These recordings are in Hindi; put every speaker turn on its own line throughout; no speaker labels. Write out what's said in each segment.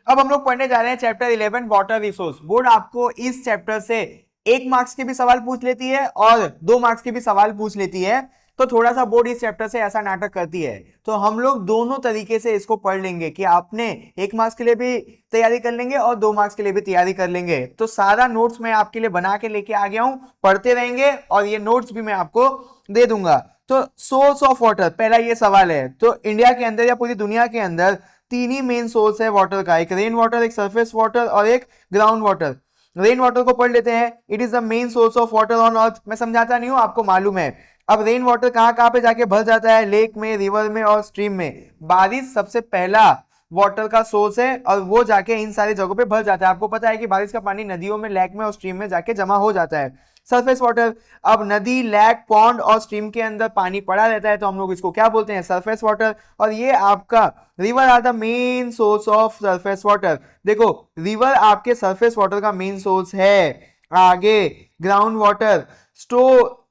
अब हम लोग पढ़ने जा रहे हैं चैप्टर 11 वाटर रिसोर्स। बोर्ड आपको इस चैप्टर से 1 मार्क्स के भी सवाल पूछ लेती है और 2 मार्क्स के भी सवाल पूछ लेती है। तो थोड़ा सा बोर्ड इस चैप्टर से ऐसा नाटक करती है, तो हम लोग दोनों तरीके से इसको पढ़ लेंगे कि आपने 1 मार्क्स के लिए भी तैयारी कर लेंगे और 2 मार्क्स के लिए भी तैयारी कर लेंगे। तो सारा नोट्स मैं आपके लिए बना के लेके आ गया हूं, पढ़ते रहेंगे और ये नोट्स भी मैं आपको दे दूंगा। तो सोर्स ऑफ वाटर, पहला ये सवाल है। तो इंडिया के अंदर या पूरी दुनिया के अंदर तीन ही मेन सोर्स है वाटर का, एक रेन वाटर, एक सरफेस वाटर और एक ग्राउंड वाटर। रेन वाटर को पढ़ लेते हैं। It is the main source of water on earth. मैं समझाता नहीं हूं, आपको मालूम है। अब रेन वाटर कहां कहां पे जाके भर जाता है? लेक में, रिवर में और स्ट्रीम में। बारिश सबसे पहला वाटर का सोर्स है और वो जाके इन सारी जगहों पे भर जाता है। आपको पता है कि बारिश का पानी नदियों में, लेक में और स्ट्रीम में जाके जमा हो जाता है। सरफेस वाटर, अब नदी, लेक, पॉन्ड और स्ट्रीम के अंदर पानी पड़ा रहता है तो हम लोग इसको क्या बोलते हैं? Surface water. और ये आपका river are the main source of surface water. देखो, रिवर आपके सरफेस वाटर का मेन सोर्स है। आगे ground water,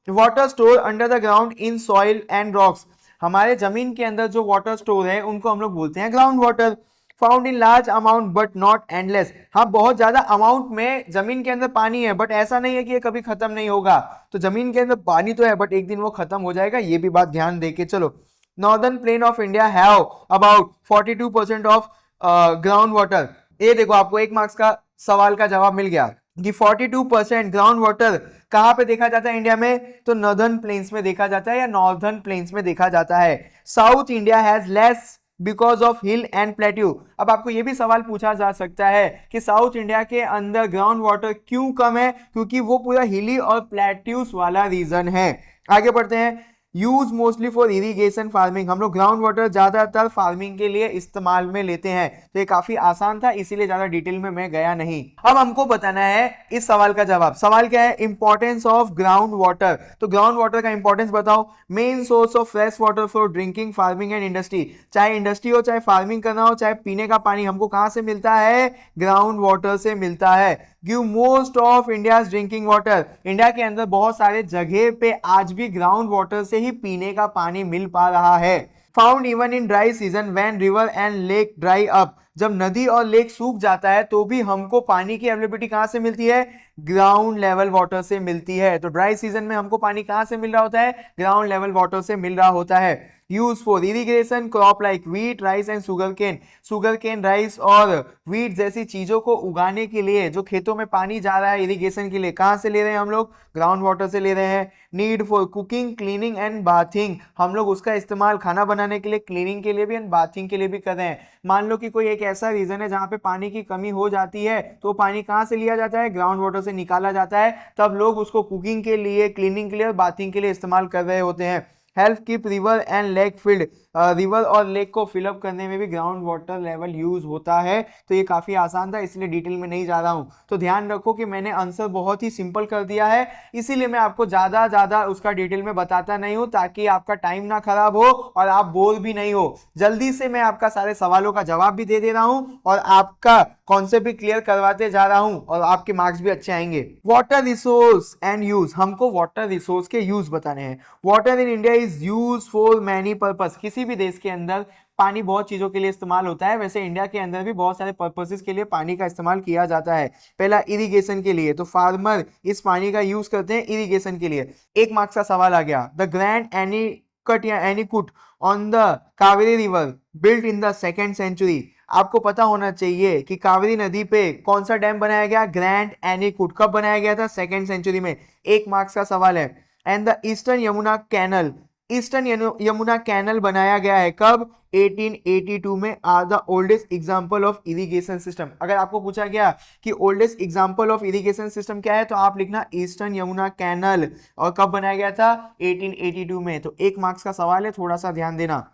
water store under the ground in soil and rocks. हमारे जमीन के अंदर जो वाटर स्टोर है उनको हम लोग बोलते हैं ground water. Found in large amount but not endless. हाँ, बहुत ज्यादा अमाउंट में जमीन के अंदर पानी है, बट ऐसा नहीं है कि ये कभी खत्म नहीं होगा। तो जमीन के अंदर पानी तो है, बट एक दिन वो खत्म हो जाएगा, ये भी बात ध्यान देके चलो। Northern plain of India have about 42% of ground water. ये देखो, आपको 1 मार्क्स का सवाल का जवाब मिल गया कि 42% ग्राउंड वाटर कहां पे देखा जाता है इंडिया में? तो नॉर्दर्न प्लेन्स में देखा जाता है या नॉर्दर्न प्लेन्स में देखा जाता है। South India has less because of hill and plateau. अब आपको यह भी सवाल पूछा जा सकता है कि साउथ इंडिया के अंदर ग्राउंड वाटर क्यों कम है? क्योंकि वो पूरा हिली और प्लेट्यूस वाला रीजन है। आगे बढ़ते हैं। Use mostly for irrigation farming. हम लोग ग्राउंड वाटर ज्यादातर फार्मिंग के लिए इस्तेमाल में लेते हैं। तो ये काफी आसान था, इसीलिए ज्यादा डिटेल में मैं गया नहीं। अब हमको बताना है इस सवाल का जवाब। सवाल क्या है? Importance of ground water. तो ग्राउंड वाटर का इंपॉर्टेंस बताओ। Main source of fresh water for drinking, farming and industry. चाहे इंडस्ट्री हो, चाहे फार्मिंग करना हो, चाहे पीने का पानी, हमको कहां से मिलता है? ग्राउंड वाटर से मिलता है। Give most of India drinking water. India के अंदर बहुत सारे जगह पे आज भी ग्राउंड वाटर से ही पीने का पानी मिल पा रहा है। Found even in dry season when river and lake dry up. जब नदी और लेक सूख जाता है तो भी हमको पानी की अवेलेबिलिटी कहां से मिलती है? ग्राउंड लेवल वाटर से मिलती है। तो ड्राई सीजन में हमको पानी कहां से मिल रहा होता है? ग्राउंड लेवल वाटर से मिल रहा होता है। Use for irrigation crop like wheat, rice and sugar cane. Sugar cane, rice और व्हीट जैसी चीजों को उगाने के लिए जो खेतों में पानी जा रहा है इरिगेशन के लिए, कहां से ले रहे हैं हम लोग? ग्राउंड वाटर से ले रहे हैं। Need for cooking, cleaning and bathing. हम लोग उसका इस्तेमाल खाना बनाने के लिए, क्लीनिंग के लिए भी एंड बाथिंग के लिए भी कर रहे हैं। मान लो कि कोई एक ऐसा रीजन है जहां पे पानी की कमी हो जाती है, तो पानी कहां से लिया जाता है? ग्राउंड वाटर से निकाला जाता है। तब लोग उसको कुकिंग के लिए, क्लीनिंग के लिए और बाथिंग के लिए इस्तेमाल कर रहे होते हैं। Help keep river and lake field. River और लेक को फिलअप करने में भी ग्राउंड वाटर लेवल यूज होता है। तो ये काफी आसान था, इसलिए डिटेल में नहीं जा रहा हूं। तो ध्यान रखो कि मैंने आंसर बहुत ही सिंपल कर दिया है, इसीलिए मैं आपको ज्यादा उसका डिटेल में बताता नहीं हूं, ताकि आपका टाइम ना खराब हो और आप बोर भी नहीं हो। जल्दी से मैं आपका सारे सवालों का जवाब भी दे रहा हूं और आपका कॉन्सेप्ट भी क्लियर करवाते जा रहा हूं और आपके मार्क्स भी अच्छे आएंगे। Water resource and use. हमको वाटर रिसोर्स के यूज बताने हैं। Water in India is use for many purpose. किसी भी देश के अंदर पानी बहुत चीजों के लिए इस्तेमाल होता है, वैसे इंडिया के अंदर भी बहुत सारे पर्पसेस के लिए पानी का इस्तेमाल किया जाता है। पहला, इरिगेशन के लिए। तो फार्मर इस पानी का यूज करते हैं इरिगेशन के लिए। 1 मार्क्स का सवाल आ गया। द ग्रैंड एनीकट या anicut on the Kaveri river built in the 2nd century. आपको पता होना चाहिए कि कावेरी नदी पे कौन सा डैम बनाया गया? ग्रैंड एनीकुट। कब बनाया गया था? 2nd सेंचुरी में। 1 मार्क्स का सवाल है। And the eastern Yamuna canal. Eastern Yamuna canal बनाया गया है कब? 1882 में। Are the oldest example of irrigation system. अगर आपको पूछा गया कि oldest example of irrigation system क्या है, तो आप लिखना ईस्टर्न यमुना कैनल। और कब बनाया गया था? 1882 में। तो 1 मार्क्स का सवाल है, थोड़ा सा ध्यान देना।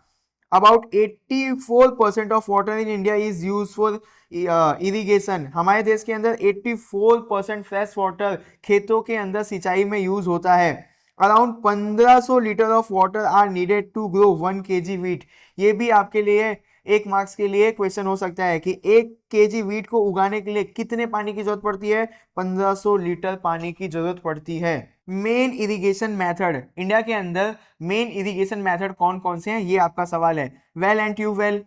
About 84% of water in India is use for irrigation. हमारे देश के अंदर 84% फ्रेश वाटर खेतों के अंदर सिंचाई में यूज होता है। Around 1500 litre of water are needed to grow 1 kg wheat. ये भी आपके लिए 1 मार्क्स के लिए क्वेश्चन हो सकता है कि 1 kg व्हीट को उगाने के लिए कितने पानी की जरूरत पड़ती है? 1500 लीटर पानी की जरूरत पड़ती है। Main irrigation method. इंडिया के अंदर मेन इरिगेशन मेथड कौन कौन से हैं, ये आपका सवाल है। Well and tubewell,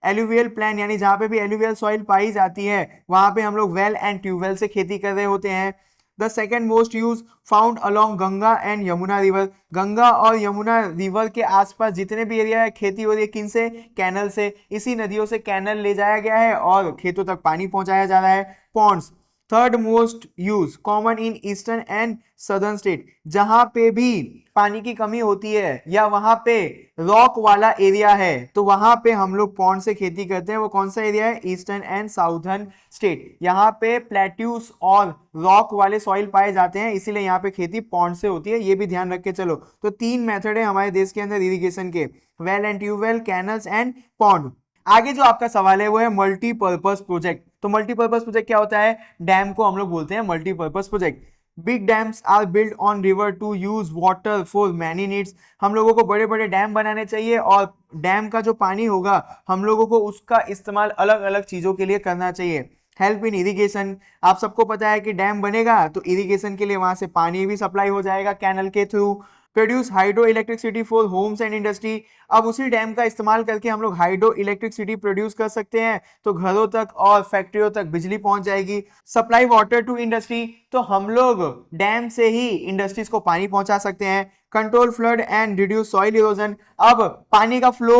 alluvial plain यानी जहां पे भी एलुवियल सॉइल पाई जाती है वहां पे हम लोग वेल एंड ट्यूबवेल से खेती कर रहे होते हैं। The second most use found along Ganga and Yamuna river, Ganga और यमुना रिवर के आसपास जितने भी एरिया है खेती हो रही है किनसे, कैनल से, इसी नदियों से कैनल ले जाया गया है और खेतों तक पानी पहुंचाया जा रहा है। Ponds third most use common in eastern and southern state, जहां पे भी पानी की कमी होती है या वहां पे रॉक वाला एरिया है तो वहां पे हम लोग पॉन्ड से खेती करते हैं। वो कौन सा एरिया है, ईस्टर्न एंड साउथर्न स्टेट, यहाँ पे प्लेट्यूस और रॉक वाले सॉइल पाए जाते हैं, इसीलिए यहाँ पे खेती पॉन्ड से होती है, ये भी ध्यान रख के चलो। तो 3 मेथड है हमारे देश के अंदर इरिगेशन के, well and tubewell, canals and pond. आगे जो आपका सवाल है वो है मल्टीपर्पज प्रोजेक्ट। तो मल्टीपर्पज प्रोजेक्ट क्या होता है, डैम को हम लोग बोलते हैं multipurpose project. Big dams are build on river to use water for many needs, हम लोगों को बड़े बड़े डैम बनाने चाहिए और डैम का जो पानी होगा हम लोगों को उसका इस्तेमाल अलग अलग चीजों के लिए करना चाहिए। हेल्प इन इरिगेशन, आप सबको पता है कि डैम बनेगा तो इरिगेशन के लिए वहां से पानी भी सप्लाई हो जाएगा कैनल के through. Produce hydro electricity for homes and industry, अब उसी डैम का इस्तेमाल करके हम लोग हाइड्रो इलेक्ट्रिसिटी प्रोड्यूस कर सकते हैं तो घरों तक और फैक्ट्रियों तक बिजली पहुंच जाएगी। सप्लाई वाटर टू इंडस्ट्री, तो हम लोग डैम से ही इंडस्ट्रीज को पानी पहुंचा सकते हैं। Control flood and reduce soil erosion, अब पानी का फ्लो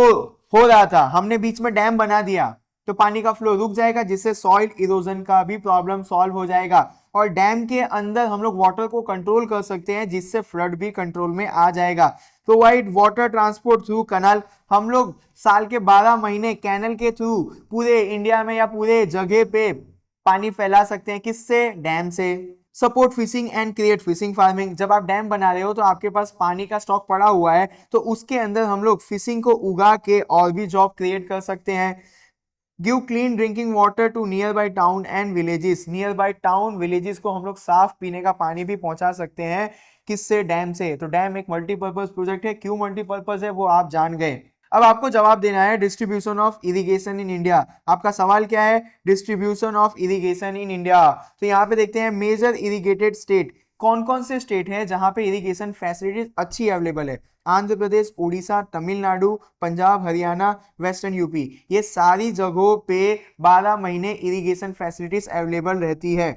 हो रहा था, हमने बीच में डैम बना दिया तो पानी का फ्लो रुक जाएगा जिससे सॉइल इरोजन का भी प्रॉब्लम सॉल्व हो जाएगा। और डैम के अंदर हम लोग वाटर को कंट्रोल कर सकते हैं जिससे फ्लड भी कंट्रोल में आ जाएगा। Provide water transport through canal, हम लोग साल के 12 महीने कैनल के थ्रू पूरे इंडिया में या पूरे जगह पे पानी फैला सकते हैं, किससे, डैम से। Support fishing and create fishing farming, जब आप डैम बना रहे हो तो आपके पास पानी का स्टॉक पड़ा हुआ है तो उसके अंदर हम लोग फिशिंग को उगा के और भी जॉब क्रिएट कर सकते हैं। Give clean drinking water to near by town and villages, near by town villages को हम लोग साफ पीने का पानी भी पहुंचा सकते हैं, किससे, डैम से। तो डैम एक मल्टीपर्पज प्रोजेक्ट है, क्यों मल्टीपर्पज है वो आप जान गए। अब आपको जवाब देना है distribution of irrigation in India. आपका सवाल क्या है, distribution of irrigation in India. तो यहाँ पे देखते हैं मेजर इरिगेटेड स्टेट, कौन कौन से स्टेट है जहां पे इरिगेशन फैसिलिटीज अच्छी अवेलेबल है। आंध्र प्रदेश, उड़ीसा, तमिलनाडु, पंजाब, हरियाणा, वेस्टर्न यूपी, ये सारी जगहों पे 12 महीने इरिगेशन फैसिलिटीज अवेलेबल रहती है।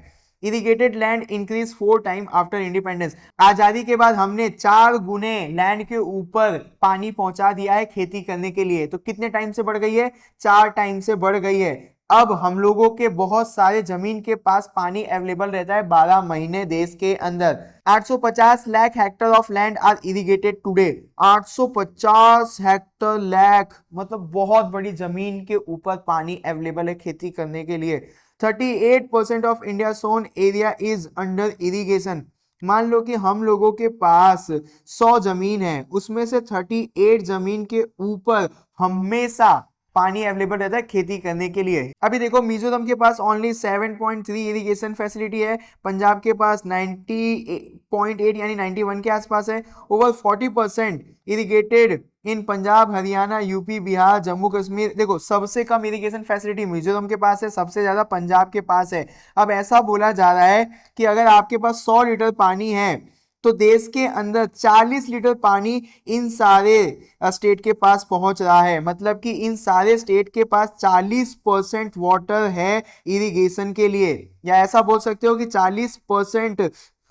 Irrigated land increase 4 time after independence, आजादी के बाद हमने 4 गुने लैंड के ऊपर पानी पहुंचा दिया है खेती करने के लिए। तो कितने टाइम से बढ़ गई है, 4 टाइम से बढ़ गई है। अब हम लोगों के बहुत सारे जमीन के पास पानी अवेलेबल रहता है 12 महीने देश के अंदर। 850 lakh hectare of land are irrigated today, 850 hectare lakh मतलब बहुत बड़ी जमीन के ऊपर पानी अवेलेबल है खेती करने के लिए। 38% of India sown area is under irrigation, मान लो कि हम लोगों के पास 100 जमीन है उसमें से 38 जमीन के ऊपर हमेशा पानी अवेलेबल रहता है खेती करने के लिए। अभी देखो मिजोरम के पास ओनली 7.3 इरिगेशन फैसिलिटी है, पंजाब के पास 90.8 यानी 91 के आसपास है। ओवर 40% इरिगेटेड इन पंजाब, हरियाणा, यूपी, बिहार, जम्मू कश्मीर। देखो सबसे कम इरिगेशन फैसिलिटी मिजोरम के पास है, सबसे ज्यादा पंजाब के पास है। अब ऐसा बोला जा रहा है कि अगर आपके पास 100 लीटर पानी है तो देश के अंदर 40 लीटर पानी इन सारे स्टेट के पास पहुंच रहा है, मतलब कि इन सारे स्टेट के पास 40% वाटर है इरिगेशन के लिए, या ऐसा बोल सकते हो कि 40%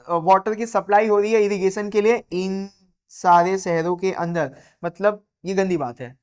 वाटर की सप्लाई हो रही है इरिगेशन के लिए इन सारे शहरों के अंदर। मतलब ये गंदी बात है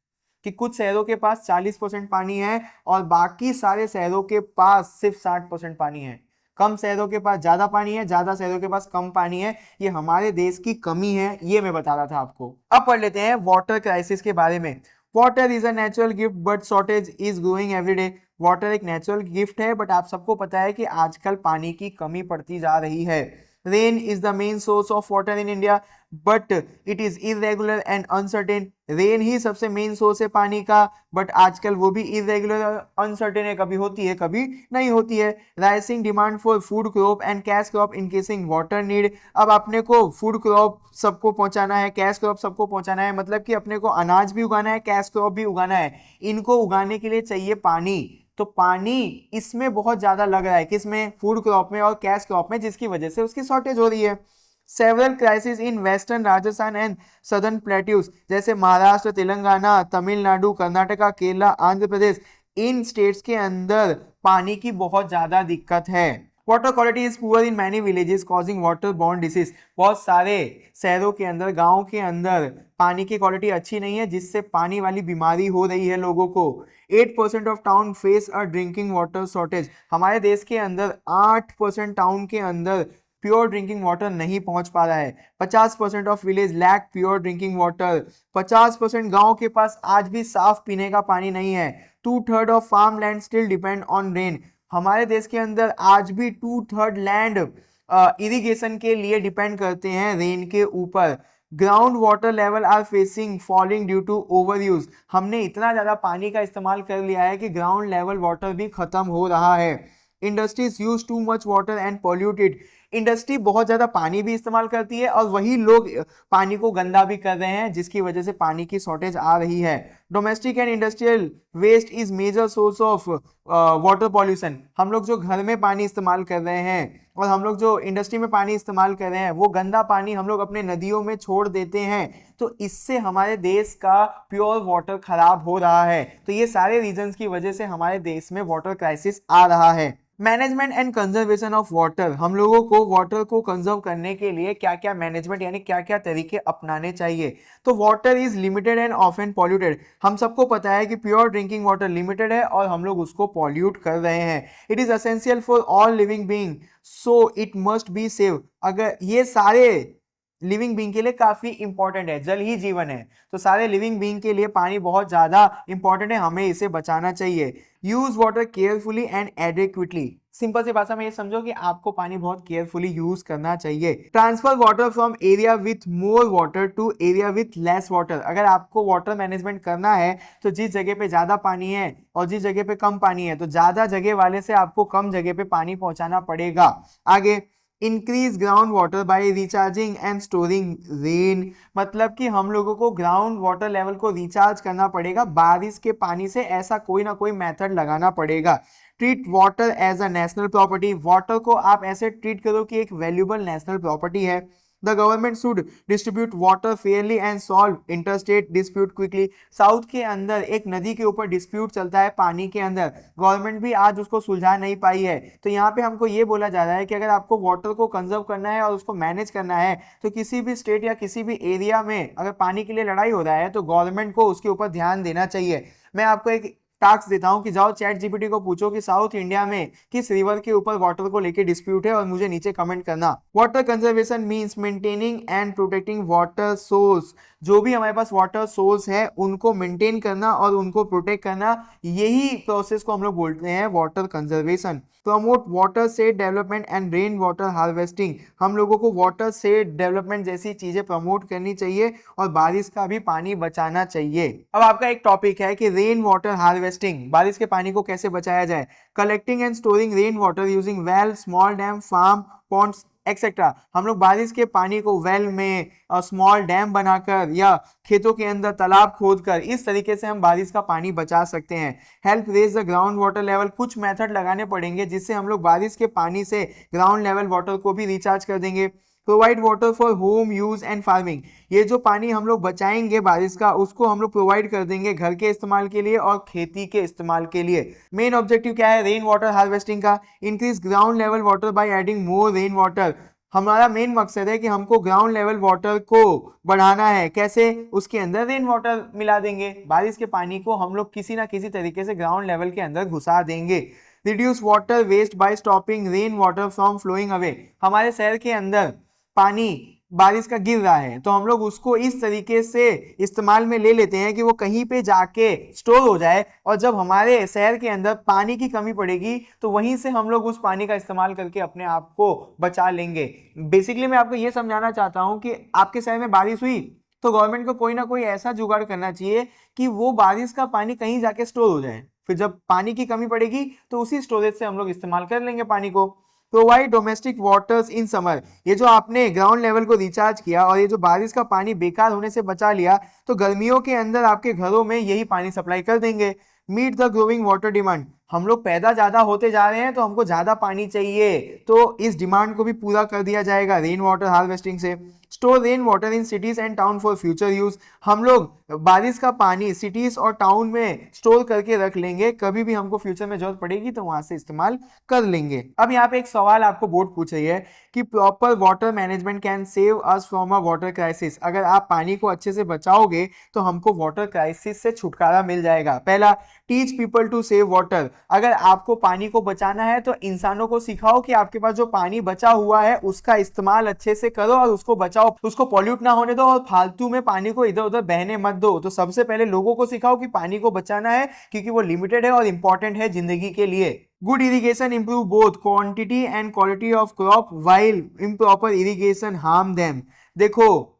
कि कुछ शहरों के पास 40% पानी है और बाकी सारे शहरों के पास सिर्फ 60% पानी है। कम शहरों के पास ज्यादा पानी है, ज्यादा शहरों के पास कम पानी है, ये हमारे देश की कमी है, ये मैं बता रहा था आपको। अब पढ़ लेते हैं वाटर क्राइसिस के बारे में। Water is a natural gift but shortage is growing every day, water एक नेचुरल गिफ्ट है बट आप सबको पता है कि आजकल पानी की कमी पड़ती जा रही है। Rain is the main source of water in India but it is irregular and uncertain, rain ही सबसे मेन सोर्स है पानी का बट आजकल वो भी इरेगुलर अनसर्टेन है, कभी होती है कभी नहीं होती है। Rising demand for food crop and cash crop increasing water need, अब अपने को फूड क्रॉप सबको पहुंचाना है, कैश क्रॉप सबको पहुंचाना है, मतलब कि अपने को अनाज भी उगाना है, कैश क्रॉप भी उगाना है, इनको उगाने के लिए चाहिए पानी। तो पानी इसमें बहुत ज्यादा लग रहा है, किसमें, फूड क्रॉप में और कैश क्रॉप में, जिसकी वजह से उसकी शॉर्टेज हो रही है। Several crisis in western Rajasthan and southern plateaus, जैसे महाराष्ट्र, तेलंगाना, तमिलनाडु, कर्नाटका, केरला, आंध्र प्रदेश, इन स्टेट्स के अंदर पानी की बहुत ज्यादा दिक्कत है। Water quality is poor in many villages causing water borne disease, बहुत सारे शहरों के अंदर, गांव के अंदर पानी की क्वालिटी अच्छी नहीं है, जिससे पानी वाली बीमारी हो रही है लोगों को। 8% of town face a drinking water shortage, हमारे देश के अंदर 8% टाउन के अंदर प्योर ड्रिंकिंग वाटर नहीं पहुंच पा रहा है। 50% of village lack pure drinking water, 50% गांव के पास आज भी साफ पीने का पानी नहीं है। 2/3 of farm land still depend on rain, हमारे देश के अंदर आज भी 2/3 लैंड इरिगेशन के लिए डिपेंड करते हैं रेन के ऊपर। Ground water level are facing falling due to over use, हमने इतना ज्यादा पानी का इस्तेमाल कर लिया है कि ग्राउंड लेवल वाटर भी खत्म हो रहा है। Industries use too much water and polluted, industry बहुत ज्यादा पानी भी इस्तेमाल करती है और वही लोग पानी को गंदा भी कर रहे हैं, जिसकी वजह से पानी की शॉर्टेज आ रही है। Domestic and industrial waste is major source of water pollution, हम लोग जो घर में पानी इस्तेमाल कर रहे हैं और हम लोग जो इंडस्ट्री में पानी इस्तेमाल कर रहे हैं, वो गंदा पानी हम लोग अपने नदियों में छोड़ देते हैं, तो इससे हमारे देश का प्योर वाटर खराब हो रहा है। तो ये सारे रीजंस की वजह से हमारे देश में वाटर क्राइसिस आ रहा है। Management and conservation of water, हम लोगों को वाटर को कंजर्व करने के लिए क्या क्या मैनेजमेंट यानी क्या क्या तरीके अपनाने चाहिए। तो water is limited and often polluted, हम सबको पता है कि प्योर ड्रिंकिंग वाटर लिमिटेड है और हम लोग उसको पॉल्यूट कर रहे हैं। It is essential for all living being so it must be save, अगर ये सारे लिविंग बीइंग के लिए काफी इंपॉर्टेंट है, जल ही जीवन है, तो सारे लिविंग बीइंग के लिए पानी बहुत ज्यादा इंपॉर्टेंट है, हमें इसे बचाना चाहिए। Use water carefully and adequately, simple सी भाषा में ये समझो कि आपको पानी बहुत केयरफुली यूज करना चाहिए। Transfer water from area with more water to area with less water, अगर आपको वाटर मैनेजमेंट करना है तो जिस जगह पे ज्यादा पानी है और जिस जगह पे कम पानी है, तो ज्यादा जगह वाले से आपको कम जगह पे पानी पहुंचाना पड़ेगा। आगे, increase ground water bye recharging and storing rain, मतलब कि हम लोगों को ग्राउंड वाटर लेवल को रिचार्ज करना पड़ेगा बारिश के पानी से, ऐसा कोई ना कोई मेथड लगाना पड़ेगा। Treat water as a national property, water को आप ऐसे ट्रीट करो कि एक वैल्यूबल नेशनल प्रॉपर्टी है। The government should distribute water fairly and solve interstate dispute quickly, south के अंदर एक नदी के ऊपर डिस्प्यूट चलता है पानी के अंदर, गवर्नमेंट भी आज उसको सुलझा नहीं पाई है। तो यहाँ पे हमको ये बोला जा रहा है कि अगर आपको वाटर को कंजर्व करना है और उसको मैनेज करना है, तो किसी भी स्टेट या किसी भी एरिया में अगर पानी के लिए लड़ाई हो रहा है, तो गवर्नमेंट को उसके ऊपर ध्यान देना चाहिए। मैं आपको एक टास्क देता हूं कि जाओ चैट जीपीटी को पूछो कि साउथ इंडिया में किस रिवर के ऊपर वाटर को लेके डिस्प्यूट है, और मुझे नीचे कमेंट करना। Water conservation means maintaining and protecting water source, जो भी हमारे पास वाटर सोर्स है उनको मेंटेन करना और उनको प्रोटेक्ट करना, यही प्रोसेस को हम लोग बोलते हैं water conservation. Promote water set development and rain water harvesting, हम लोगों को वाटर सेट डेवलपमेंट जैसी चीजें प्रमोट करनी चाहिए और बारिश का भी पानी बचाना चाहिए। अब आपका एक टॉपिक है कि रेन वाटर हार्वेस्टिंग, बारिश के पानी को कैसे बचाया जाए। Collecting and storing rain water using well, small dam, farm ponds etcetera, हम लोग बारिश के पानी को वेल में, स्मॉल डैम बनाकर या खेतों के अंदर तालाब खोदकर, इस तरीके से हम बारिश का पानी बचा सकते हैं। Help raise the ground water level, कुछ मेथड लगाने पड़ेंगे जिससे हम लोग बारिश के पानी से ग्राउंड लेवल वाटर को भी रिचार्ज कर देंगे। Provide water for home use and farming, ये जो पानी हम लोग बचाएंगे बारिश का, उसको हम लोग प्रोवाइड कर देंगे घर के इस्तेमाल के लिए और खेती के इस्तेमाल के लिए। मेन ऑब्जेक्टिव क्या है रेन वाटर हार्वेस्टिंग का? Increase ground level water by adding more rain water, हमारा मेन मकसद है कि हमको ग्राउंड लेवल वाटर को बढ़ाना है। कैसे? उसके अंदर रेन वाटर मिला देंगे, बारिश के पानी को हम लोग किसी ना किसी तरीके से ग्राउंड लेवल के अंदर घुसा देंगे। Reduce water waste by stopping rain water from flowing away, हमारे शहर के अंदर पानी बारिश का गिर रहा है, तो हम लोग उसको इस तरीके से इस्तेमाल में ले लेते हैं कि वो कहीं पे जाके स्टोर हो जाए, और जब हमारे शहर के अंदर पानी की कमी पड़ेगी तो वहीं से हम लोग उस पानी का इस्तेमाल करके अपने आप को बचा लेंगे। बेसिकली मैं आपको ये समझाना चाहता हूँ कि आपके शहर में बारिश हुई तो गवर्नमेंट को कोई ना कोई ऐसा जुगाड़ करना चाहिए कि वो बारिश का पानी कहीं जाके स्टोर हो जाए, फिर जब पानी की कमी पड़ेगी तो उसी स्टोरेज से हम लोग इस्तेमाल कर लेंगे पानी को। Provide domestic waters in summer, ये जो आपने ग्राउंड लेवल को रिचार्ज किया और ये जो बारिश का पानी बेकार होने से बचा लिया, तो गर्मियों के अंदर आपके घरों में यही पानी सप्लाई कर देंगे। Meet the growing water demand, हम लोग पैदा ज्यादा होते जा रहे हैं तो हमको ज्यादा पानी चाहिए, तो इस डिमांड को भी पूरा कर दिया जाएगा रेन वाटर हार्वेस्टिंग से। Store rain water in cities and town for future use, हम लोग बारिश का पानी सिटीज और टाउन में स्टोर करके रख लेंगे, कभी भी हमको फ्यूचर में जरूरत पड़ेगी तो वहां से इस्तेमाल कर लेंगे। अब यहाँ पे एक सवाल आपको बोर्ड पूछ रही है कि proper water management can save us from a water crisis, अगर आप पानी को अच्छे से बचाओगे तो हमको वाटर क्राइसिस से छुटकारा मिल जाएगा। पहला, teach people to save water, अगर आपको पानी को बचाना है तो इंसानों को सिखाओ कि आपके पास जो पानी बचा हुआ है उसका इस्तेमाल अच्छे से करो और उसको बचाओ, उसको पॉल्यूट ना होने दो और फालतू में पानी को इधर उधर बहने मत दो। तो सबसे पहले लोगों को सिखाओ कि पानी को बचाना है क्योंकि वो लिमिटेड है और इंपॉर्टेंट है जिंदगी के लिए। Good irrigation improve both quantity and quality of crop while improper irrigation harm them, देखो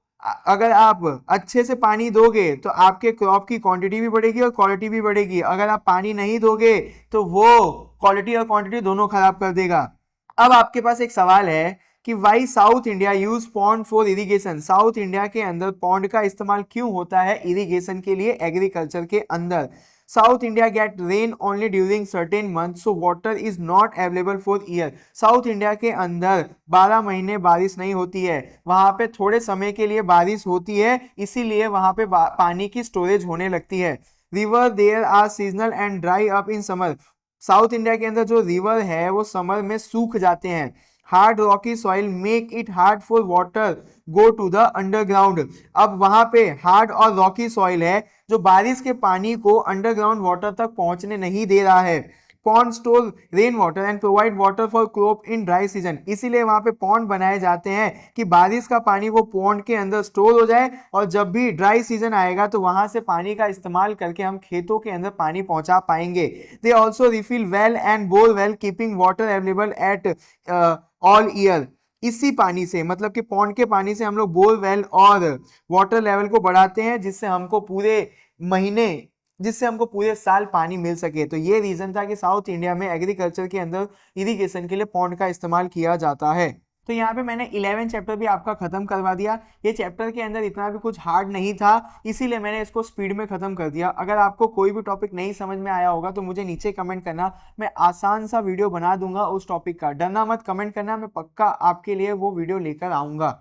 अगर आप अच्छे से पानी दोगे तो आपके क्रॉप की क्वांटिटी भी बढ़ेगी और क्वालिटी भी बढ़ेगी, अगर आप पानी नहीं दोगे तो वो क्वालिटी और क्वांटिटी दोनों खराब कर देगा। अब आपके पास एक सवाल है कि why south India use pond for irrigation, south India के अंदर पॉन्ड का इस्तेमाल क्यों होता है इरिगेशन के लिए एग्रीकल्चर के अंदर। South India gate rain only during certain month so water is not available for year, south India के अंदर 12 महीने बारिश नहीं होती है, वहां पे थोड़े समय के लिए बारिश होती है, इसीलिए वहां पे पानी की स्टोरेज होने लगती है। River there are seasonal and dry up in summer, south India के अंदर जो रिवर है वो समर में सूख जाते हैं। Hard rocky soil make it hard for water go to the underground, अब वहां पे हार्ड और रॉकी सॉइल है जो बारिश के पानी को अंडरग्राउंड वाटर तक पहुंचने नहीं दे रहा है। Pond store rain water and provide water for crop in dry season, इसीलिए वहां पे पॉन्ड बनाए जाते हैं कि बारिश का पानी वो पॉन्ड के अंदर स्टोर हो जाए और जब भी ड्राई सीजन आएगा तो वहां से पानी का इस्तेमाल करके हम खेतों के अंदर पानी पहुंचा पाएंगे। They also refill well and bore well keeping water available at all year, इसी पानी से मतलब कि पॉन्ड के पानी से हम लोग बोर वेल और वाटर लेवल को बढ़ाते हैं जिससे हमको पूरे साल पानी मिल सके। तो ये रीजन था कि साउथ इंडिया में एग्रीकल्चर के अंदर इरिगेशन के लिए पॉन्ड का इस्तेमाल किया जाता है। तो यहाँ पे मैंने 11 चैप्टर भी आपका खत्म करवा दिया, ये चैप्टर के अंदर इतना भी कुछ हार्ड नहीं था इसीलिए मैंने इसको स्पीड में खत्म कर दिया। अगर आपको कोई भी टॉपिक नहीं समझ में आया होगा तो मुझे नीचे कमेंट करना, मैं आसान सा वीडियो बना दूंगा उस टॉपिक का, डरना मत, कमेंट करना, मैं पक्का आपके लिए वो वीडियो लेकर आऊंगा।